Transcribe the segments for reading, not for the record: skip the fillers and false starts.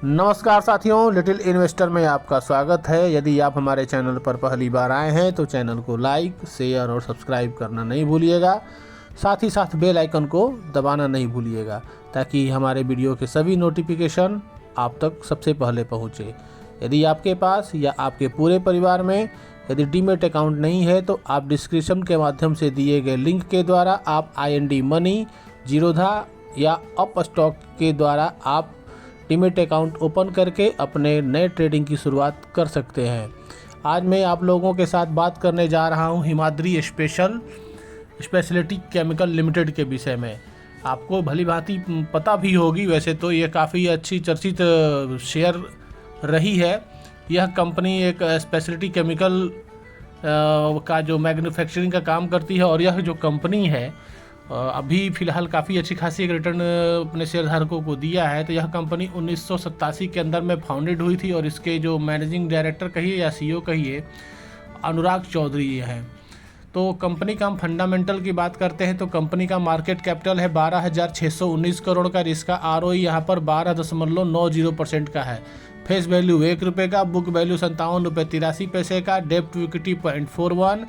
नमस्कार साथियों, little investor में आपका स्वागत है। यदि आप हमारे चैनल पर पहली बार आए हैं तो चैनल को लाइक, शेयर और सब्सक्राइब करना नहीं भूलिएगा। साथ ही साथ बेल आइकन को दबाना नहीं भूलिएगा ताकि हमारे वीडियो के सभी नोटिफिकेशन आप तक सबसे पहले पहुंचे। यदि आपके पास या आपके पूरे परिवार में यदि डीमेट अकाउंट नहीं है तो आप डिस्क्रिप्शन के माध्यम से दिए गए लिंक के द्वारा आप IND मनी, जीरोधा या अप स्टॉक के द्वारा आप डीमेट अकाउंट ओपन करके अपने नए ट्रेडिंग की शुरुआत कर सकते हैं। आज मैं आप लोगों के साथ बात करने जा रहा हूं हिमाद्री स्पेशलिटी केमिकल लिमिटेड के विषय में। आपको भली भांति पता भी होगी, वैसे तो ये काफ़ी अच्छी चर्चित शेयर रही है। यह कंपनी एक स्पेशलिटी केमिकल का जो मैन्युफैक्चरिंग का काम करती है और यह जो कंपनी है अभी फ़िलहाल काफ़ी अच्छी खासी एक रिटर्न अपने शेयरधारकों को दिया है। तो यह कंपनी 1987 के अंदर में फाउंडेड हुई थी और इसके जो मैनेजिंग डायरेक्टर कहिए या CEO कहिए अनुराग चौधरी हैं। तो कंपनी का हम फंडामेंटल की बात करते हैं तो कंपनी का मार्केट कैपिटल है 12,619 करोड़ का। इसका ROE यहाँ पर 12.90% का है। फेस वैल्यू ₹1 का, बुक वैल्यू ₹57.83 का, डेब्ट टू इक्विटी 0.41,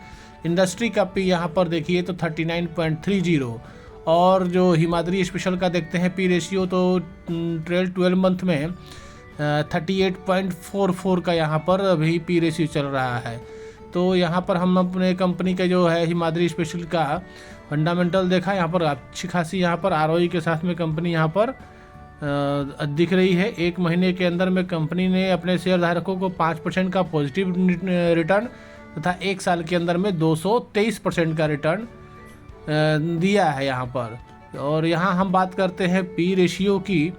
इंडस्ट्री का P यहाँ पर देखिए तो 39.30 और जो हिमाद्री स्पेशल का देखते हैं P रेशियो तो 12 मंथ में 38.44 का यहाँ पर अभी P रेशियो चल रहा है। तो यहाँ पर हम अपने कंपनी का जो है हिमाद्री स्पेशल का फंडामेंटल देखा, यहाँ पर अच्छी खासी यहाँ पर ROE के साथ में कंपनी यहाँ पर दिख रही है। एक महीने के अंदर में कंपनी ने अपने शेयरधारकों को 5% का पॉजिटिव रिटर्न तथा एक साल के अंदर में 223% का रिटर्न दिया है यहाँ पर। और यहाँ हम बात करते हैं P रेशियो की।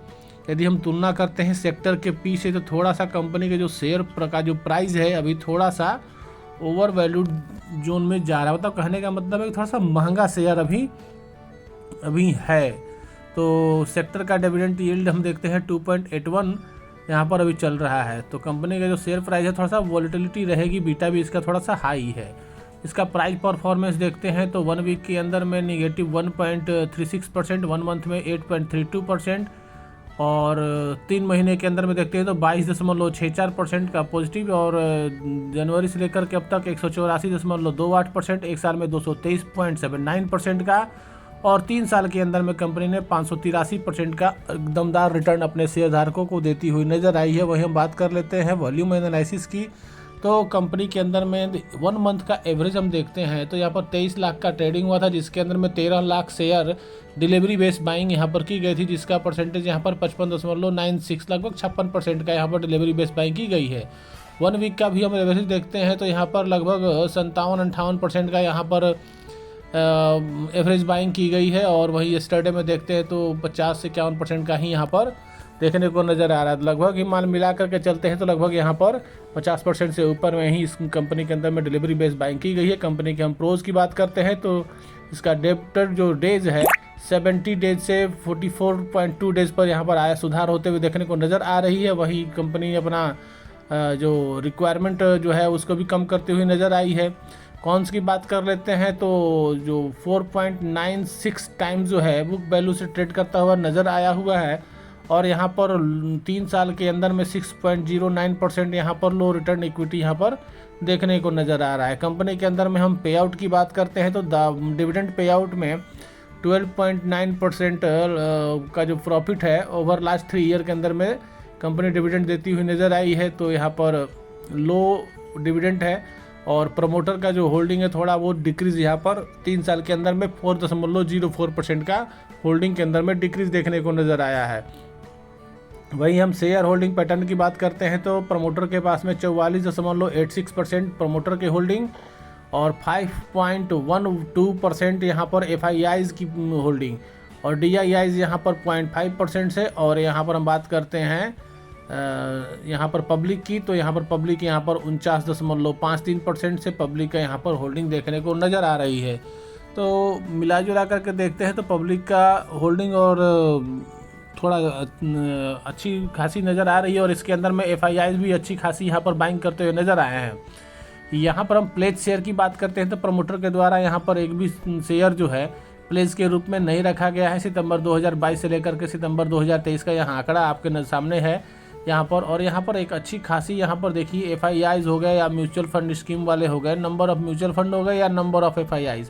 यदि हम तुलना करते हैं सेक्टर के P से तो थोड़ा सा कंपनी के जो शेयर का जो प्राइस है अभी थोड़ा सा ओवर वैल्यूड जोन में जा रहा है। मतलब कहने का मतलब है कि थोड़ा सा महंगा शेयर अभी है। तो सेक्टर का डिविडेंड यील्ड हम देखते हैं 2.81 यहाँ पर अभी चल रहा है। तो कंपनी का जो शेयर प्राइस है थोड़ा सा वॉलेटिलिटी रहेगी, बीटा भी इसका थोड़ा सा हाई है। इसका प्राइस परफॉर्मेंस देखते हैं तो 1 वीक के अंदर में -1.36%, 1 मंथ में 8.32% और 3 महीने के अंदर में देखते हैं तो 22.64% का पॉजिटिव और जनवरी से लेकर के अब तक 184.28%, एक साल में 223.79% का और 3 साल के अंदर में कंपनी ने 583% का दमदार रिटर्न अपने शेयरधारकों को देती हुई नज़र आई है। वही हम बात कर लेते हैं वॉल्यूम एनालिसिस की। तो कंपनी के अंदर में 1 मंथ का एवरेज हम देखते हैं तो यहाँ पर 23 लाख का ट्रेडिंग हुआ था, जिसके अंदर में 13 lakh share delivery based buying यहाँ पर की गई थी, जिसका परसेंटेज यहाँ पर 55.96 लगभग 56% का यहाँ पर डिलीवरी बेस्ड बाइंग की गई है। 1 वीक का भी हम एवरेज देखते हैं तो यहाँ पर लगभग 57-58% का यहाँ पर एवरेज बाइंग की गई है और वही यस्टरडे में देखते हैं तो 50 से 51% का ही यहाँ पर देखने को नज़र आ रहा है। लगभग ही माल मिला करके चलते हैं तो लगभग यहाँ पर 50% से ऊपर में ही इस कंपनी के अंदर में डिलीवरी बेस्ड बाइंग की गई है। कंपनी के हम प्रोज की बात करते हैं तो इसका डेब्टर जो डेज है 70 डेज से 44.2 डेज पर यहाँ पर आया सुधार होते हुए देखने को नज़र आ रही है। वही कंपनी अपना जो रिक्वायरमेंट जो है उसको भी कम करते हुए नज़र आई है। कॉन्स की बात कर लेते हैं तो जो 4.96 टाइम्स जो है बुक वैल्यू से ट्रेड करता हुआ नज़र आया हुआ है और यहाँ पर 3 साल के अंदर में 6.09% यहाँ पर लो रिटर्न इक्विटी यहाँ पर देखने को नज़र आ रहा है। कंपनी के अंदर में हम पे आउट की बात करते हैं तो डिविडेंड पे आउट में 12.9% का जो प्रॉफिट है ओवर लास्ट 3 ईयर के अंदर में कंपनी डिविडेंड देती हुई नज़र आई है। तो यहाँ पर लो डिविडेंड है और प्रमोटर का जो होल्डिंग है थोड़ा वो डिक्रीज़ यहाँ पर 3 साल के अंदर में 4.04% का होल्डिंग के अंदर में डिक्रीज़ देखने को नज़र आया है। वहीं हम शेयर होल्डिंग पैटर्न की बात करते हैं तो प्रमोटर के पास में 44.86% प्रमोटर की होल्डिंग और 5.12% यहाँ पर FIIs की होल्डिंग और DIIs यहाँ पर 0.5% से। और यहाँ पर हम बात करते हैं यहाँ पर पब्लिक की तो यहाँ पर पब्लिक यहाँ पर 49.53% से पब्लिक का यहाँ पर होल्डिंग देखने को नज़र आ रही है। तो मिला जुला करके देखते हैं तो पब्लिक का होल्डिंग और थोड़ा अच्छी खासी नज़र आ रही है और इसके अंदर में FIIs भी अच्छी खासी यहाँ पर बाइंग करते हुए नज़र आए हैं। यहाँ पर हम प्लेज शेयर की बात करते हैं तो प्रमोटर के द्वारा यहाँ पर एक भी शेयर जो है प्लेज के रूप में नहीं रखा गया है। सितंबर 2022 से लेकर के सितंबर 2023 का यहाँ आंकड़ा आपके सामने है यहाँ पर। और यहाँ पर एक अच्छी खासी यहाँ पर देखिए FIIs हो गए या म्यूचुअल फंड स्कीम वाले हो गए, नंबर ऑफ म्यूचुअल फंड हो गए या नंबर ऑफ FIIs,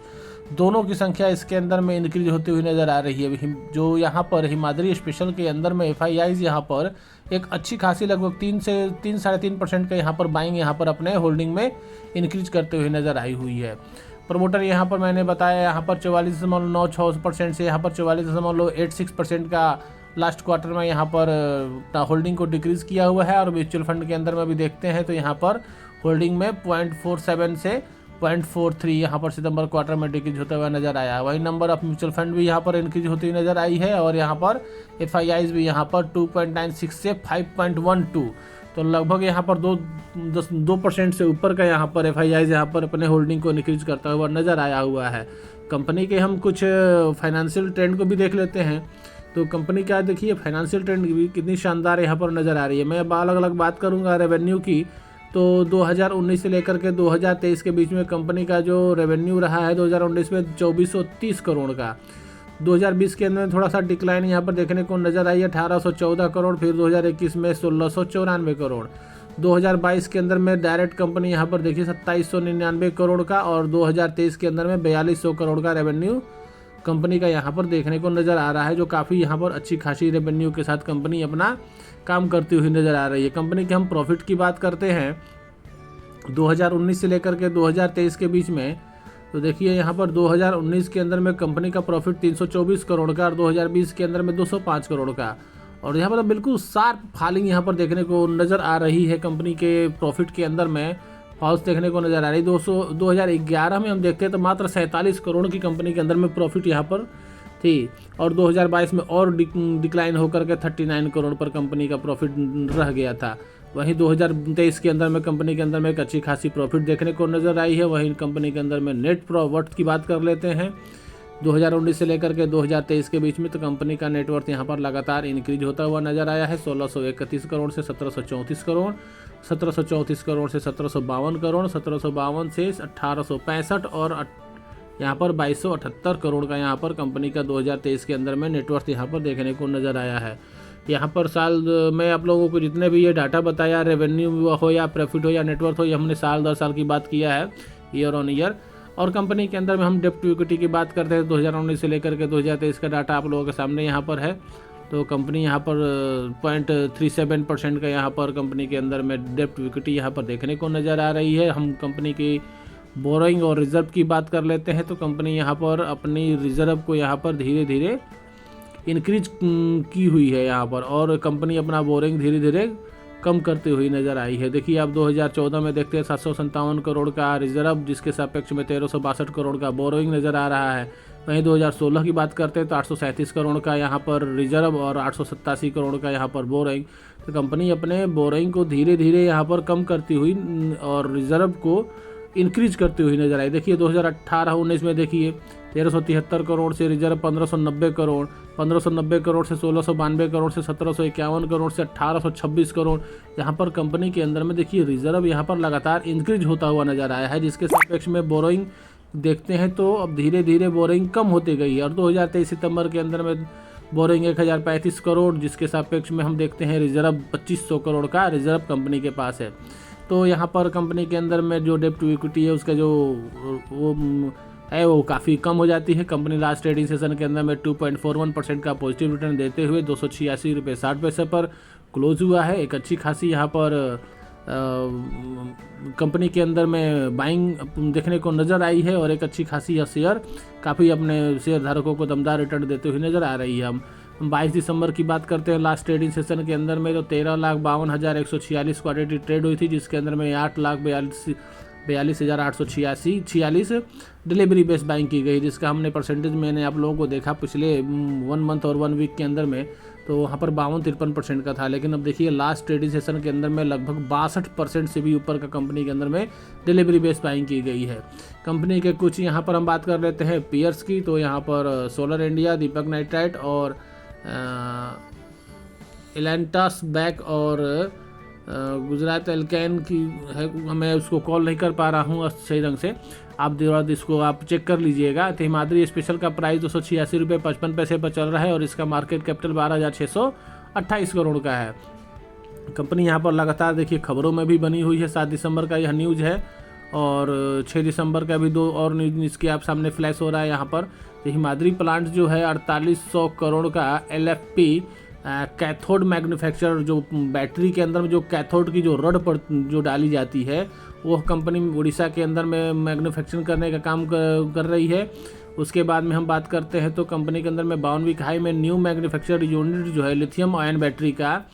दोनों की संख्या इसके अंदर में इंक्रीज होती हुई नज़र आ रही है। जो यहाँ पर हिमाद्री स्पेशल के अंदर में FIIs यहाँ पर एक अच्छी खासी लगभग 3 से 3.5% का यहाँ पर बाइंग यहाँ पर अपने होल्डिंग में इंक्रीज करते हुए नज़र आई हुई है। प्रमोटर यहाँ पर मैंने बताया यहाँ पर 44.96% से यहाँ पर 44.86% का लास्ट क्वार्टर में यहाँ पर होल्डिंग को डिक्रीज़ किया हुआ है। और म्यूचुअल फंड के अंदर में भी देखते हैं तो यहाँ पर होल्डिंग में 0.47 से 0.43 यहाँ पर सितंबर क्वार्टर में डिक्रीज होता हुआ नज़र आया है। वही नंबर ऑफ म्यूचुअल फंड भी यहाँ पर इंक्रीज होती हुई नज़र आई है। और यहाँ पर FIIs भी यहाँ पर 2.96 से 5.12, तो लगभग यहाँ पर 2% से ऊपर का यहाँ पर FIIs यहाँ पर अपने होल्डिंग को इंक्रीज करता हुआ नज़र आया हुआ है। कंपनी के हम कुछ फाइनेंशियल ट्रेंड को भी देख लेते हैं। तो कंपनी का देखिए फाइनेंशियल ट्रेंड भी कितनी शानदार यहाँ पर नज़र आ रही है। मैं अलग अलग बात करूँगा रेवेन्यू की, तो 2019 से लेकर के 2023 के बीच में कंपनी का जो रेवेन्यू रहा है 2019 में 2430 करोड़ का, 2020 के अंदर थोड़ा सा डिक्लाइन यहाँ पर देखने को नज़र आई है 1814 करोड़, फिर 2021 में 1694 करोड़, 2022 के अंदर में डायरेक्ट कंपनी यहाँ पर देखिए 2799 करोड़ का, और 2023 के अंदर में 4200 करोड़ का रेवेन्यू कंपनी का यहाँ पर देखने को नज़र आ रहा है, जो काफ़ी यहाँ पर अच्छी खासी रेवेन्यू के साथ कंपनी अपना काम करती हुई नज़र आ रही है। कंपनी के हम प्रॉफिट की बात करते हैं 2019 से लेकर के 2023 के बीच में, तो देखिए यहाँ पर 2019 के अंदर में कंपनी का प्रॉफिट 324 करोड़ का और 2020 के अंदर में 205 करोड़ का, और यहाँ पर बिल्कुल शार्प फॉलिंग यहाँ पर देखने को नज़र आ रही है। कंपनी के प्रॉफिट के अंदर में फॉल्स देखने को नज़र आ रही है। 2011 में हम देखते हैं तो मात्र 47 करोड़ की कंपनी के अंदर में प्रॉफिट यहाँ पर थी, और 2022 में और डिक्लाइन होकर के 39 करोड़ पर कंपनी का प्रॉफिट रह गया था। वहीं 2023 के अंदर में कंपनी के अंदर में एक अच्छी खासी प्रॉफिट देखने को नज़र आई है। वहीं कंपनी के अंदर में नेट प्रॉफिट की बात कर लेते हैं 2019 से लेकर के 2023 के बीच में, तो कंपनी का नेटवर्थ यहाँ पर लगातार इंक्रीज होता हुआ नज़र आया है। 1631 करोड़ से 1734 करोड़, 1734 करोड़ से 1752 करोड़, 1752 से 1865 और यहाँ पर 2278 करोड़ का यहाँ पर कंपनी का 2023 के अंदर में नेटवर्थ यहाँ पर देखने को नज़र आया है। यहाँ पर साल में आप लोगों को जितने भी ये डाटा बताया, रेवेन्यू हो या प्रॉफिट हो या नेटवर्थ हो, ये हमने साल दर साल की बात किया है, ईयर ऑन ईयर। और कंपनी के अंदर में हम डेप्ट टू इक्विटी की बात करते हैं 2019 से लेकर के 2023 का डाटा आप लोगों के सामने यहाँ पर है। तो कंपनी यहाँ पर 0.37% का यहाँ पर कंपनी के अंदर में डेप्ट टू इक्विटी यहाँ पर देखने को नज़र आ रही है। हम कंपनी की बोरोइंग और रिज़र्व की बात कर लेते हैं, तो कंपनी यहाँ पर अपनी रिज़र्व को यहाँ पर धीरे धीरे इंक्रीज की हुई है यहाँ पर, और कंपनी अपना बोरिंग धीरे धीरे कम करती हुई नज़र आई है। देखिए आप 2014 में देखते हैं 757 करोड़ का रिजर्व, जिसके सापेक्ष में 1362 करोड़ का बोरोइंग नज़र आ रहा है। वहीं 2016 की बात करते हैं तो 837 करोड़ का यहाँ पर रिजर्व और 887 करोड़ का यहाँ पर बोरोइंग। तो कंपनी अपने बोरोइंग को धीरे धीरे यहाँ पर कम करती हुई और रिजर्व को इंक्रीज करती हुई नज़र आई। देखिए 2018-19 में देखिए 1373 करोड़ से रिजर्व 1590 करोड़, 1590 करोड़ से 1692 करोड़ से 1751 करोड़ से 1826 करोड़, यहाँ पर कंपनी के अंदर में देखिए रिजर्व यहाँ पर लगातार इंक्रीज होता हुआ नज़र आया है, जिसके सापेक्ष में बोरोइंग देखते हैं तो अब धीरे धीरे बोरोइंग कम होती गई है। और 2023 सितंबर के अंदर में बोरोइंग 1035 करोड़, जिसके सापेक्ष में हम देखते हैं रिजर्व 2500 करोड़ का रिजर्व कंपनी के पास है। तो यहाँ पर कंपनी के अंदर में जो डेप्ट टू इक्विटी है उसका जो वो काफ़ी कम हो जाती है। कंपनी लास्ट ट्रेडिंग सेशन के अंदर में 2.41% का पॉजिटिव रिटर्न देते हुए 286 रुपये 60 पैसे पर क्लोज हुआ है। एक अच्छी खासी यहाँ पर कंपनी के अंदर में बाइंग देखने को नज़र आई है, और एक अच्छी खासी यह शेयर काफ़ी अपने शेयर धारकों को दमदार रिटर्न देते हुए नज़र आ रही है। हम 22 दिसंबर की बात करते हैं लास्ट ट्रेडिंग सेशन के अंदर में, तो 13,52,146 क्वांटिटी ट्रेड हुई थी, जिसके अंदर में 8,42,846 डिलीवरी बेस बाइंग की गई, जिसका हमने परसेंटेज मैंने आप लोगों को देखा पिछले 1 मंथ और 1 वीक के अंदर में, तो वहाँ पर 52-53% का था। लेकिन अब देखिए लास्ट ट्रेडिंग सेशन के अंदर में लगभग 62% से भी ऊपर का कंपनी के अंदर में डिलीवरी बेस बाइंग की गई है। कंपनी के कुछ यहाँ पर हम बात कर लेते हैं पीयर्स की, तो यहाँ पर सोलर इंडिया, दीपक नाइट्राइट और एलेंटास बैक और गुजरात एल्केन की है, मैं उसको कॉल नहीं कर पा रहा हूँ सही ढंग से, आप इसको आप चेक कर लीजिएगा। तो हिमाद्री स्पेशल का प्राइस 286 रुपये 55 पैसे पर चल रहा है, और इसका मार्केट कैपिटल 12,628 करोड़ का है। कंपनी यहाँ पर लगातार देखिए खबरों में भी बनी हुई है। 7 दिसंबर का यह न्यूज़ है और 6 दिसंबर का भी 2 और न्यूज़ इसके आप सामने फ्लैश हो रहा है। यहाँ पर तो हिमाद्री प्लांट जो है 4800 करोड़ का LFP कैथोड मैन्युफैक्चर, जो बैटरी के अंदर में जो कैथोड की जो रड पर जो डाली जाती है वो कंपनी उड़ीसा के अंदर में मैन्युफैक्चरिंग करने का काम कर रही है। उसके बाद में हम बात करते हैं तो कंपनी के अंदर में बावनवीं हाई में न्यू मैन्युफैक्चर यूनिट जो है लिथियम आयन बैटरी का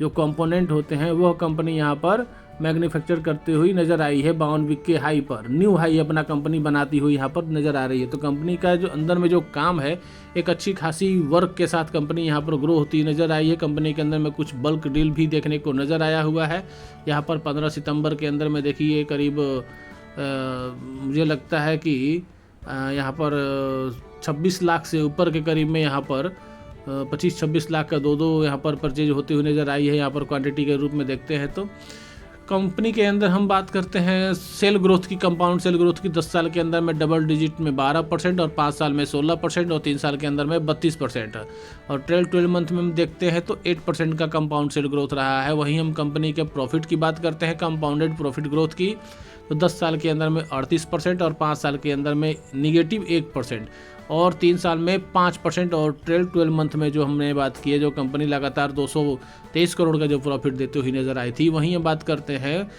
जो कंपोनेंट होते हैं वह कंपनी यहाँ पर मैन्युफैक्चर करते हुई नज़र आई है। 52 के हाई पर न्यू हाई अपना कंपनी बनाती हुई यहाँ पर नज़र आ रही है। तो कंपनी का जो अंदर में जो काम है एक अच्छी खासी वर्क के साथ कंपनी यहाँ पर ग्रो होती नज़र आई है। कंपनी के अंदर में कुछ बल्क डील भी देखने को नज़र आया हुआ है। यहाँ पर 15 सितंबर के अंदर में देखिए करीब मुझे लगता है कि यहाँ पर 26 लाख से ऊपर के करीब में यहाँ पर 25-26 लाख का दो यहाँ पर परचेज होती हुई नज़र आई है। यहाँ पर क्वांटिटी के रूप में देखते हैं तो कंपनी के अंदर हम बात करते हैं सेल ग्रोथ की, कंपाउंड सेल ग्रोथ की 10 साल के अंदर में डबल डिजिट में 12% और 5 साल में 16% और 3 साल के अंदर में 32% और ट्रेल 12 मंथ में हम देखते हैं तो 8% का कंपाउंड सेल ग्रोथ रहा है। वहीं हम कंपनी के प्रॉफिट की बात करते हैं, कंपाउंडेड प्रॉफिट ग्रोथ की, तो 10 साल के अंदर में 38% और 5 साल के अंदर में -1% और 3 साल में 5% और ट्रेल 12 मंथ में जो हमने बात की है जो कंपनी लगातार 223 करोड़ का जो प्रॉफिट देते हुए नज़र आई थी। वहीं हम बात करते हैं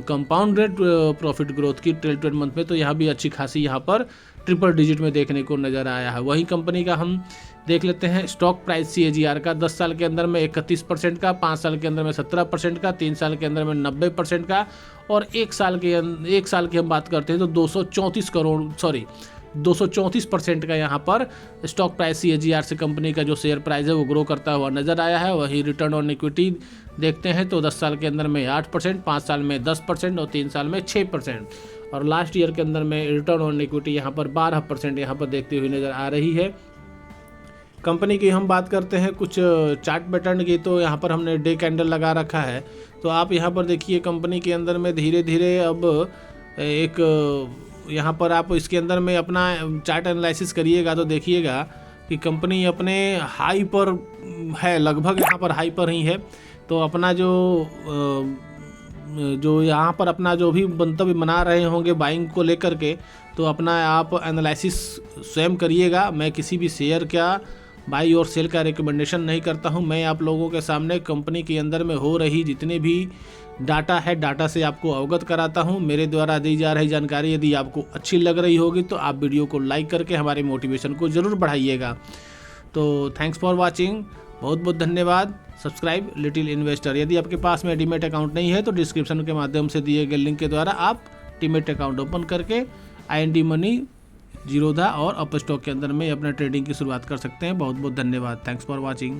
कंपाउंडेड प्रॉफिट ग्रोथ की ट्रेल 12 मंथ में, तो यहाँ भी अच्छी खासी यहाँ पर ट्रिपल डिजिट में देखने को नज़र आया है। वहीं कंपनी का हम देख लेते हैं स्टॉक प्राइस CAGR का 10 साल के अंदर में 31% का, 5 साल के अंदर में 17% का, 3 साल के अंदर में 90% का और 1 साल की हम बात करते हैं तो 234% का यहाँ पर स्टॉक प्राइस CAGR से कंपनी का जो शेयर प्राइस है वो ग्रो करता हुआ नज़र आया है। वही रिटर्न ऑन इक्विटी देखते हैं तो 10 साल के अंदर में 8%, 5 साल में 10% और 3 साल में 6% और लास्ट ईयर के अंदर में रिटर्न ऑन इक्विटी यहाँ पर 12% यहाँ पर देखते हुए नज़र आ रही है। कंपनी की हम बात करते हैं कुछ चार्ट पैटर्न की, तो यहाँ पर हमने डे कैंडल लगा रखा है। तो आप यहाँ पर देखिए कंपनी के अंदर में धीरे धीरे अब एक यहाँ पर आप इसके अंदर में अपना चार्ट एनालिसिस करिएगा तो देखिएगा कि कंपनी अपने हाई पर है, लगभग यहाँ पर हाई पर ही है। तो अपना जो यहाँ पर अपना जो भी मंतव्य बना रहे होंगे बाइंग को लेकर के, तो अपना आप एनालिसिस स्वयं करिएगा। मैं किसी भी शेयर का बाई और सेल का रिकमेंडेशन नहीं करता हूं। मैं आप लोगों के सामने कंपनी के अंदर में हो रही जितने भी डाटा है, डाटा से आपको अवगत कराता हूं। मेरे द्वारा दी जा रही जानकारी यदि आपको अच्छी लग रही होगी तो आप वीडियो को लाइक करके हमारे मोटिवेशन को ज़रूर बढ़ाइएगा। तो थैंक्स फॉर वाचिंग, बहुत बहुत धन्यवाद। Subscribe little investor. यदि आपके पास में डीमैट अकाउंट नहीं है तो डिस्क्रिप्शन के माध्यम से दिए गए लिंक के द्वारा आप डीमैट अकाउंट ओपन करके IND मनी, जीरोधा और अपस्टॉक के अंदर में अपना ट्रेडिंग की शुरुआत कर सकते हैं। बहुत बहुत धन्यवाद। Thanks for watching.